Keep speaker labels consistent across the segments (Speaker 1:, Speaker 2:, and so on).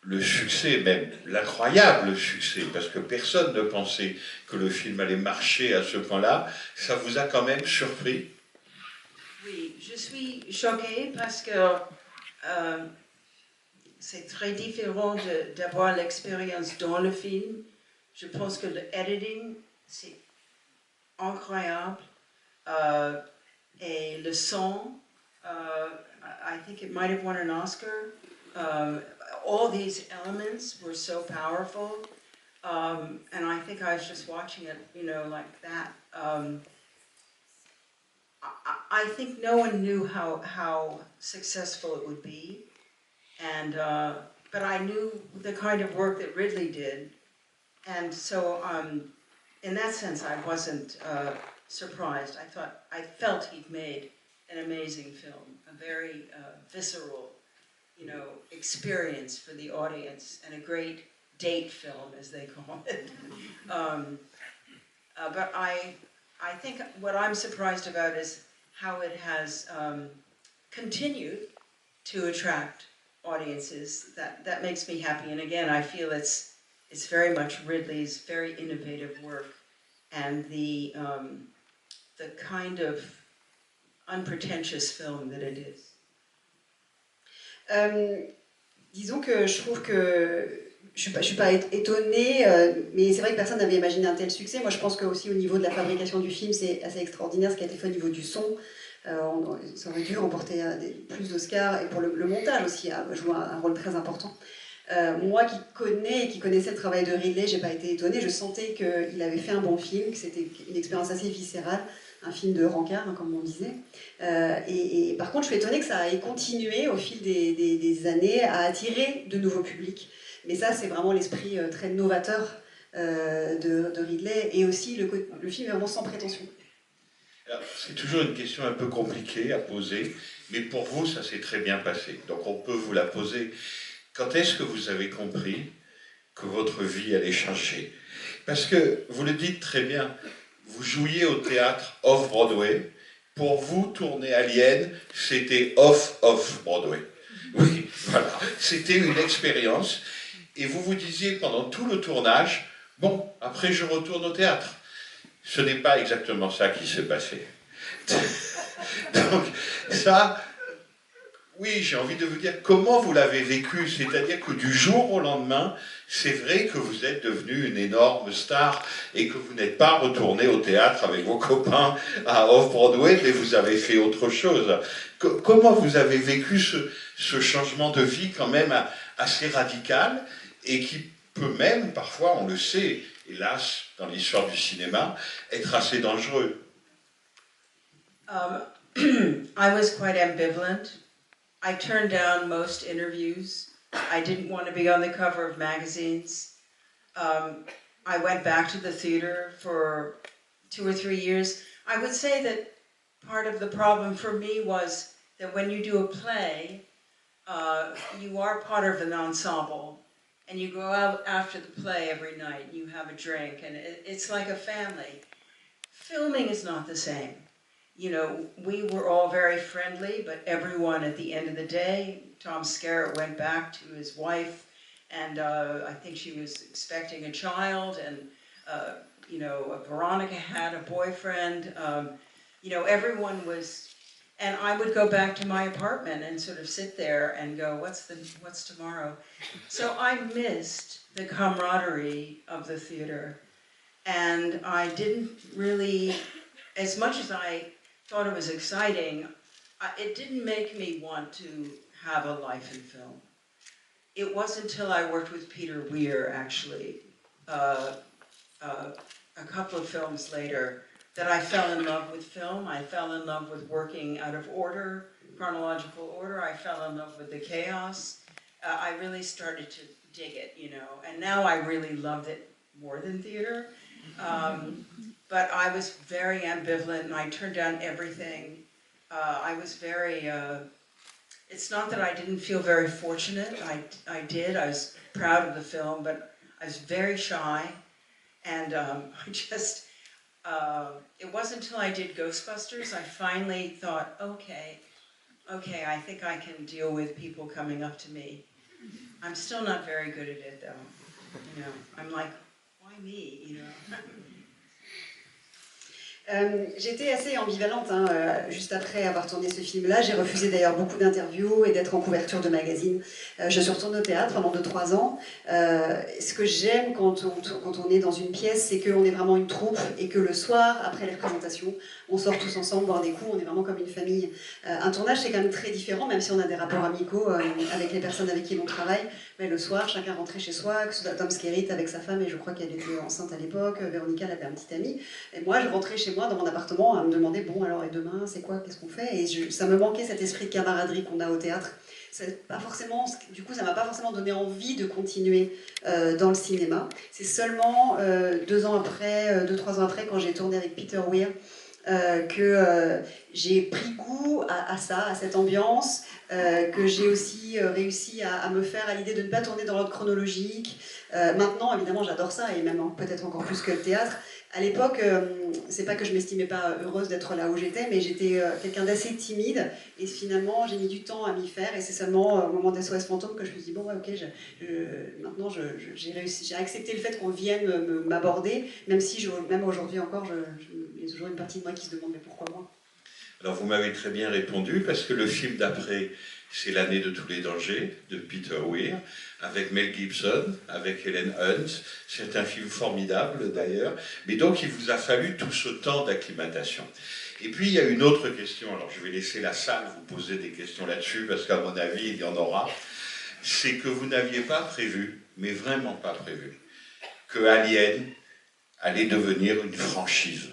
Speaker 1: le succès, même l'incroyable succès, parce que personne ne pensait que le film allait marcher à ce point-là, ça vous a quand même surpris?
Speaker 2: Oui, je suis choquée parce que c'est très différent d'avoir l'expérience dans le film. Je pense que le editing, c'est incroyable. Euh, et le son, I think it might have won an Oscar. All these elements were so powerful. And I think I was just watching it, you know, like that. I think no one knew how successful it would be. And, but I knew the kind of work that Ridley did. And so, in that sense, I wasn't surprised. I felt he'd made an amazing film, a very visceral, you know, experience for the audience, and a great date film, as they call it. But I think what I'm surprised about is how it has continued to attract audiences. That makes me happy. And again, I feel it's very much Ridley's very innovative work, and the kind of unpretentious film that it is.
Speaker 3: Disons que je trouve que je suis pas étonnée, mais c'est vrai que personne n'avait imaginé un tel succès. Moi, je pense que aussi au niveau de la fabrication du film, c'est assez extraordinaire ce qui a été fait au niveau du son. Ça aurait dû remporter plus d'Oscars, et pour le montage aussi a joué un rôle très important. Moi qui connaissais le travail de Ridley, j'ai pas été étonnée. Je sentais qu'il avait fait un bon film, que c'était une expérience assez viscérale, un film de rencard, hein, comme on disait. Et par contre, je suis étonnée que ça ait continué au fil des années à attirer de nouveaux publics. Mais ça, c'est vraiment l'esprit très novateur de Ridley, et aussi le film est vraiment sans prétention.
Speaker 1: C'est toujours une question un peu compliquée à poser, mais pour vous, ça s'est très bien passé. Donc on peut vous la poser. Quand est-ce que vous avez compris que votre vie allait changer? Parce que, vous le dites très bien, vous jouiez au théâtre off-Broadway. Pour vous, tourner Alien, c'était off-Broadway. Oui, voilà. C'était une expérience. Et vous vous disiez pendant tout le tournage, bon, après je retourne au théâtre. Ce n'est pas exactement ça qui s'est passé. Donc, ça, oui, j'ai envie de vous dire comment vous l'avez vécu. C'est-à-dire que du jour au lendemain, c'est vrai que vous êtes devenu une énorme star et que vous n'êtes pas retourné au théâtre avec vos copains à Off-Broadway, mais vous avez fait autre chose. Comment vous avez vécu ce changement de vie quand même assez radical et qui peut même, parfois, on le sait, hélas, dans l'histoire du cinéma, être assez dangereux?
Speaker 2: I was quite ambivalent. I turned down most interviews. I didn't want to be on the cover of magazines. I went back to the theater for 2 or 3 years. I would say that part of the problem for me was that when you do a play, you are part of an ensemble, and you go out after the play every night, you have a drink, and it's like a family. Filming is not the same. You know, we were all very friendly, but everyone at the end of the day, Tom Skerritt went back to his wife, and I think she was expecting a child, and, you know, Veronica had a boyfriend. You know, everyone was, and I would go back to my apartment and sort of sit there and go, what's tomorrow? So I missed the camaraderie of the theater, and I didn't really, as much as I thought it was exciting, it didn't make me want to have a life in film. It wasn't until I worked with Peter Weir, actually, a couple of films later, that I fell in love with film. I fell in love with working out of order, chronological order. I fell in love with the chaos. I really started to dig it, you know, and now I really loved it more than theater. But I was very ambivalent, and I turned down everything. I was very, it's not that I didn't feel very fortunate. I did. I was proud of the film, but I was very shy. And I just, it wasn't until I did Ghostbusters, I finally thought, okay, I think I can deal with people coming up to me. I'm still not very good at it, though. You know, I'm like, why me, you know?
Speaker 3: J'étais assez ambivalente juste après avoir tourné ce film-là. J'ai refusé d'ailleurs beaucoup d'interviews et d'être en couverture de magazines. Je suis retournée au théâtre pendant 2-3 ans. Ce que j'aime quand on est dans une pièce, c'est qu'on est vraiment une troupe et que le soir, après les représentations, on sort tous ensemble boire des coups, on est vraiment comme une famille. Un tournage, c'est quand même très différent, même si on a des rapports amicaux avec les personnes avec qui on travaille. Mais le soir, chacun rentrait chez soi, que ce soit Tom Skerritt avec sa femme, et je crois qu'elle était enceinte à l'époque, Véronica, elle avait un petit ami. Et moi, je rentrais chez moi dans mon appartement à me demander, bon, alors, et demain, c'est quoi, qu'est-ce qu'on fait? Et ça me manquait cet esprit de camaraderie qu'on a au théâtre. Pas forcément, du coup, ça m'a pas forcément donné envie de continuer dans le cinéma. C'est seulement 2-3 ans après, quand j'ai tourné avec Peter Weir, que j'ai pris goût à ça, à cette ambiance, que j'ai aussi réussi à me faire à l'idée de ne pas tourner dans l'ordre chronologique. Maintenant, évidemment, j'adore ça, et même peut-être encore plus que le théâtre. À l'époque, c'est pas que je m'estimais pas heureuse d'être là où j'étais, mais j'étais quelqu'un d'assez timide, et finalement, j'ai mis du temps à m'y faire, et c'est seulement au moment d'SOS Fantôme que je me suis dit, bon, ouais, ok, maintenant, j'ai réussi, j'ai accepté le fait qu'on vienne m'aborder, même si, même aujourd'hui encore, il y a toujours une partie de moi qui se demande, mais pourquoi moi?
Speaker 1: Alors vous m'avez très bien répondu, parce que le film d'après, c'est L'année de tous les dangers, de Peter Weir, avec Mel Gibson, avec Helen Hunt. C'est un film formidable d'ailleurs, mais donc il vous a fallu tout ce temps d'acclimatation. Et puis il y a une autre question, alors je vais laisser la salle vous poser des questions là-dessus, parce qu'à mon avis il y en aura, c'est que vous n'aviez pas prévu, mais vraiment pas prévu, que Alien allait devenir une franchise.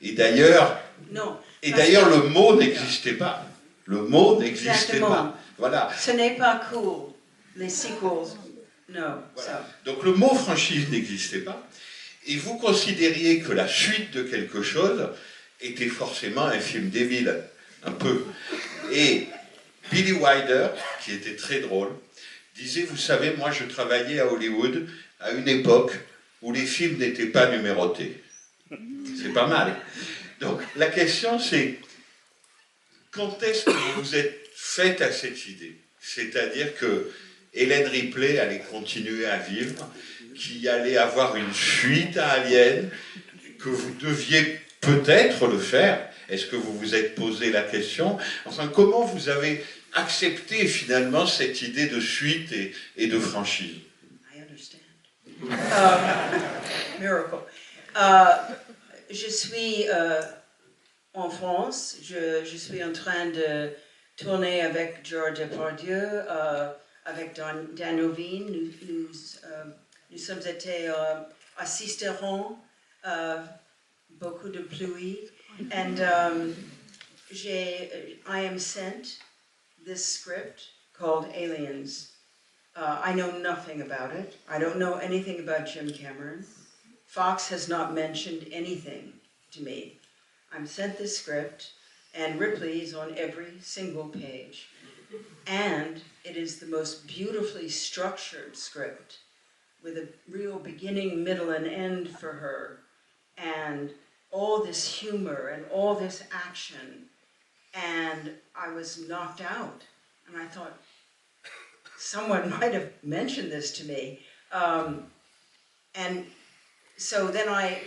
Speaker 1: Et d'ailleurs,
Speaker 2: Non.
Speaker 1: le mot n'existait pas. Le mot n'existait pas. Voilà.
Speaker 2: Ce n'est pas cool. Les sequels, non.
Speaker 1: Voilà. Donc le mot franchise n'existait pas. Et vous considériez que la suite de quelque chose était forcément un film débile. Un peu. Et Billy Wilder, qui était très drôle, disait, vous savez, moi je travaillais à Hollywood à une époque où les films n'étaient pas numérotés. C'est pas mal. Donc la question c'est, quand est-ce que vous vous êtes faite à cette idée? C'est-à-dire que Hélène Ripley allait continuer à vivre, qu'il allait avoir une suite à Alien, que vous deviez peut-être le faire. Est-ce que vous vous êtes posé la question? Enfin, comment vous avez accepté finalement cette idée de suite et de franchise?
Speaker 2: I understand. Miracle. Je suis en France, je suis en train de tourner avec Georges Depardieu, avec Dan Ovine. Nous sommes été assistants, beaucoup de pluie. And I am sent this script called Aliens. I know nothing about it. I don't know anything about Jim Cameron. Fox has not mentioned anything to me. I'm sent this script, and Ripley is on every single page. And it is the most beautifully structured script, with a real beginning, middle, and end for her. And all this humor and all this action. And I was knocked out. And I thought, someone might have mentioned this to me. And so then I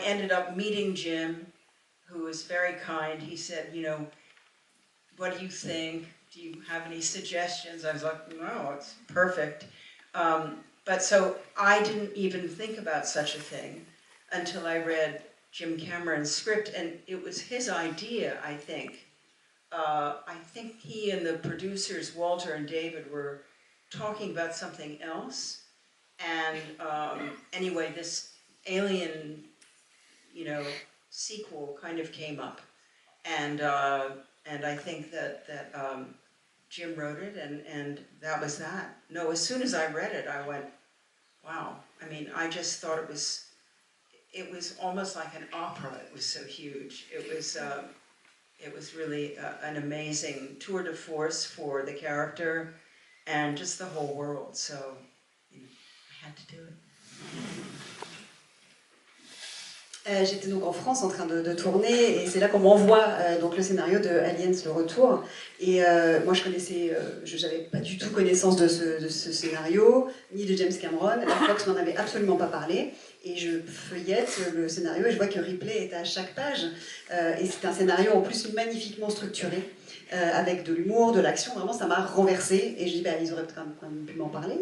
Speaker 2: ended up meeting Jim, who was very kind. He said, you know, what do you think? Do you have any suggestions? I was like, no, it's perfect. But so I didn't even think about such a thing until I read Jim Cameron's script, and it was his idea, I think. I think he and the producers, Walter and David, were talking about something else. And anyway, this Alien, you know, sequel kind of came up. And I think that Jim wrote it, and that was that. No, as soon as I read it, I went, wow. I mean, I just thought it was almost like an opera. It was so huge. It was really an amazing tour de force for the character and just the whole world. So, you know, I had to do it.
Speaker 3: J'étais donc en France en train de tourner et c'est là qu'on m'envoie donc le scénario de Aliens le retour et moi je n'avais pas du tout connaissance de ce scénario ni de James Cameron. La Fox m'en avait absolument pas parlé et je feuillette le scénario et je vois que Ripley est à chaque page et c'est un scénario en plus magnifiquement structuré. Avec de l'humour, de l'action, vraiment ça m'a renversée et je dis bah, ils auraient quand même pu m'en parler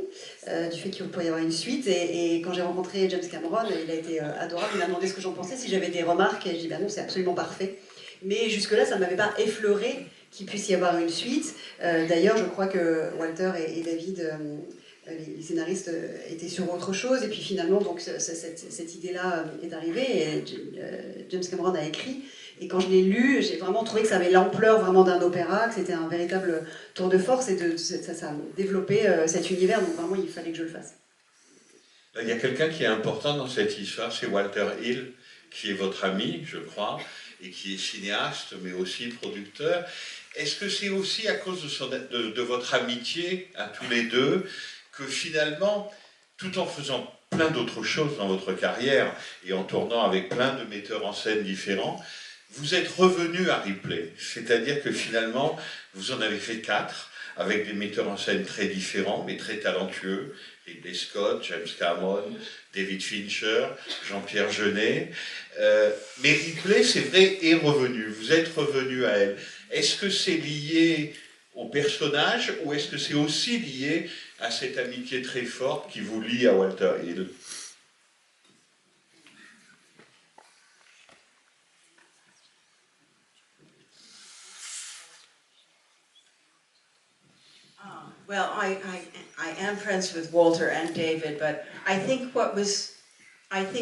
Speaker 3: du fait qu'il pourrait y avoir une suite et quand j'ai rencontré James Cameron il a été adorable, il m'a demandé ce que j'en pensais, si j'avais des remarques et je dis bah non c'est absolument parfait mais jusque là ça ne m'avait pas effleuré qu'il puisse y avoir une suite. D'ailleurs je crois que Walter et David les scénaristes étaient sur autre chose et puis finalement donc cette idée là est arrivée et James Cameron a écrit. Et quand je l'ai lu, j'ai vraiment trouvé que ça avait l'ampleur vraiment d'un opéra, que c'était un véritable tour de force et ça a développé cet univers, donc vraiment il fallait que je le fasse.
Speaker 1: Il y a quelqu'un qui est important dans cette histoire, c'est Walter Hill, qui est votre ami, je crois, et qui est cinéaste, mais aussi producteur. Est-ce que c'est aussi à cause de votre amitié à tous les deux que finalement, tout en faisant plein d'autres choses dans votre carrière et en tournant avec plein de metteurs en scène différents, vous êtes revenu à Ripley, c'est-à-dire que finalement, vous en avez fait 4, avec des metteurs en scène très différents, mais très talentueux, Ridley Scott, James Cameron, David Fincher, Jean-Pierre Jeunet. Mais Ripley, c'est vrai, est revenu, vous êtes revenu à elle. Est-ce que c'est lié au personnage, ou est-ce que c'est aussi lié à cette amitié très forte qui vous lie à Walter Hill ?
Speaker 2: Well, I am friends with Walter and David, but I think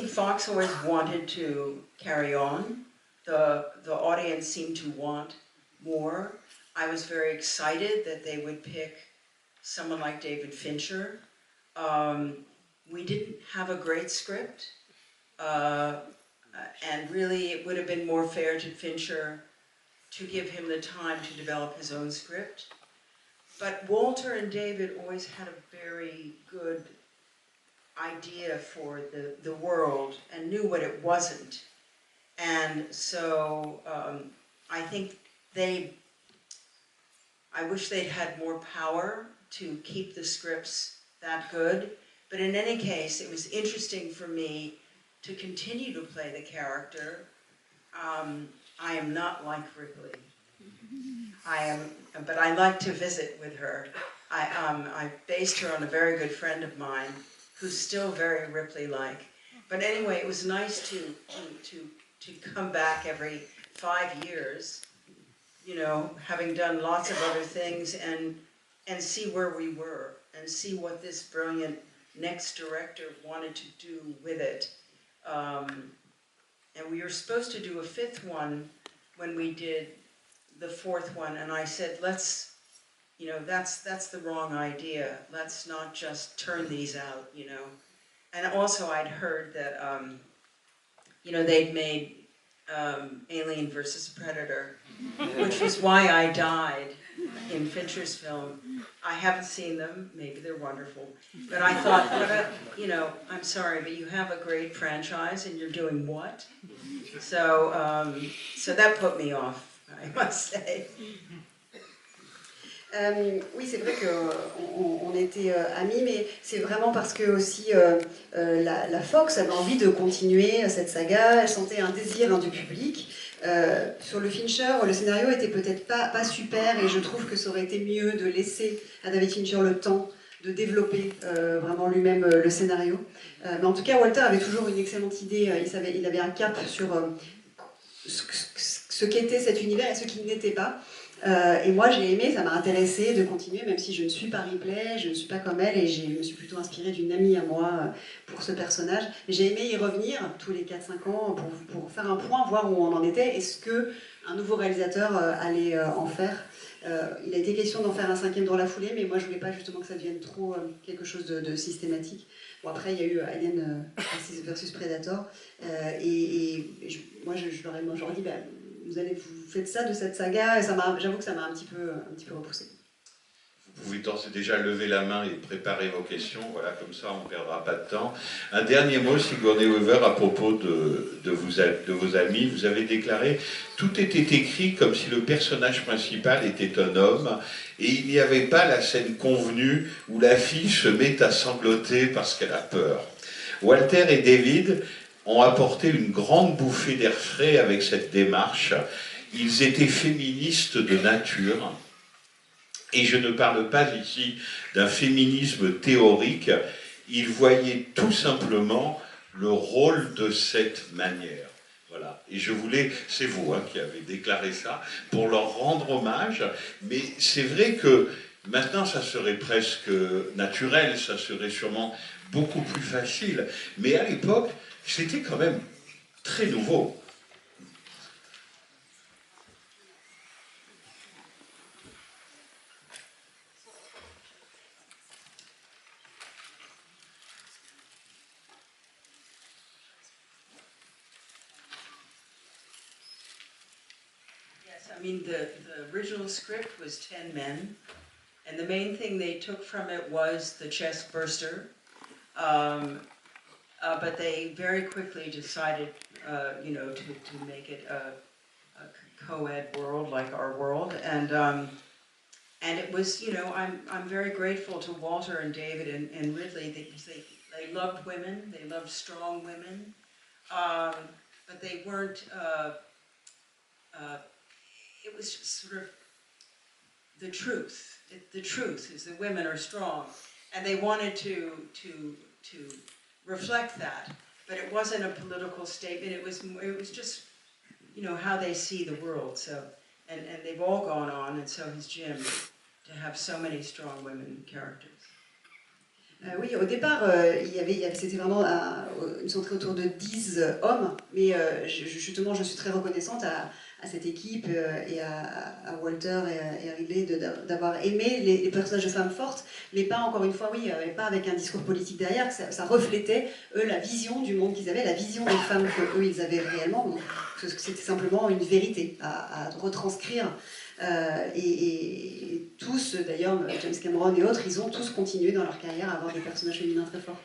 Speaker 2: Fox always wanted to carry on. The audience seemed to want more. I was very excited that they would pick someone like David Fincher. We didn't have a great script, and really it would have been more fair to Fincher to give him the time to develop his own script. But Walter and David always had a very good idea for the world and knew what it wasn't. And so I think I wish they'd had more power to keep the scripts that good. But in any case, it was interesting for me to continue to play the character. I am not like Ripley. But I like to visit with her. I based her on a very good friend of mine who's still very Ripley-like. But anyway, it was nice to come back every 5 years, you know, having done lots of other things and see where we were and see what this brilliant next director wanted to do with it. And we were supposed to do a 5th one when we did the 4th one, and I said, let's, you know, that's the wrong idea. Let's not just turn these out, you know. And also I'd heard that, you know, they'd made Alien versus Predator, which was why I died in Fincher's film. I haven't seen them, maybe they're wonderful, but I thought, you know, I'm sorry, but you have a great franchise and you're doing what? So that put me off. I must say.
Speaker 3: Oui, c'est vrai qu'on était amis, mais c'est vraiment parce que aussi la Fox avait envie de continuer cette saga, elle sentait un désir du public. Sur le Fincher, le scénario était peut-être pas super et je trouve que ça aurait été mieux de laisser à David Fincher le temps de développer vraiment lui-même le scénario. Mais en tout cas, Walter avait toujours une excellente idée, il avait un cap sur ce qu'était cet univers et ce qui n'était pas. Et moi j'ai aimé, ça m'a intéressé de continuer, même si je ne suis pas Ripley, je ne suis pas comme elle, et je me suis plutôt inspirée d'une amie à moi pour ce personnage. J'ai aimé y revenir tous les 4-5 ans pour faire un point, voir où on en était, est-ce qu'un nouveau réalisateur allait en faire. Il a été question d'en faire un 5e dans la foulée, mais moi je voulais pas justement que ça devienne trop quelque chose de systématique. Bon, après il y a eu Alien versus Predator, moi j'aurais dit, vous faites ça de cette saga, et j'avoue que ça m'a un petit peu repoussé.
Speaker 1: Vous pouvez d'ores et déjà lever la main et préparer vos questions, voilà, comme ça on ne perdra pas de temps. Un dernier mot, Sigourney Weaver, à propos de vos amis. Vous avez déclaré « Tout était écrit comme si le personnage principal était un homme et il n'y avait pas la scène convenue où la fille se met à sangloter parce qu'elle a peur. » Walter et David ont apporté une grande bouffée d'air frais avec cette démarche. Ils étaient féministes de nature. Et je ne parle pas ici d'un féminisme théorique, ils voyaient tout simplement le rôle de cette manière. Voilà. Et je voulais, c'est vous qui avez déclaré ça, pour leur rendre hommage, mais c'est vrai que maintenant ça serait presque naturel, ça serait sûrement beaucoup plus facile, mais à l'époque c'était quand même très nouveau.
Speaker 2: I mean, the original script was 10 men, and the main thing they took from it was the chest burster. But they very quickly decided, to make it a co-ed world like our world, and it was, I'm very grateful to Walter and David and Ridley. They loved women, they loved strong women, but they weren't. It was just sort of the truth. The truth is that women are strong, and they wanted to reflect that. But it wasn't a political statement. It was just, how they see the world. So, and they've all gone on, and so has Jim, to have so many strong women characters.
Speaker 3: Oui, au départ, c'était vraiment une centrée autour de 10 hommes, mais justement, je suis très reconnaissante à cette équipe et à Walter et à Ridley d'avoir aimé les personnages de femmes fortes, mais pas, encore une fois, pas avec un discours politique derrière, que ça reflétait, eux, la vision du monde qu'ils avaient, la vision des femmes qu'eux, ils avaient réellement, parce que c'était simplement une vérité à retranscrire. Et tous, d'ailleurs, James Cameron et autres, ils ont tous continué dans leur carrière à avoir des personnages féminins très forts.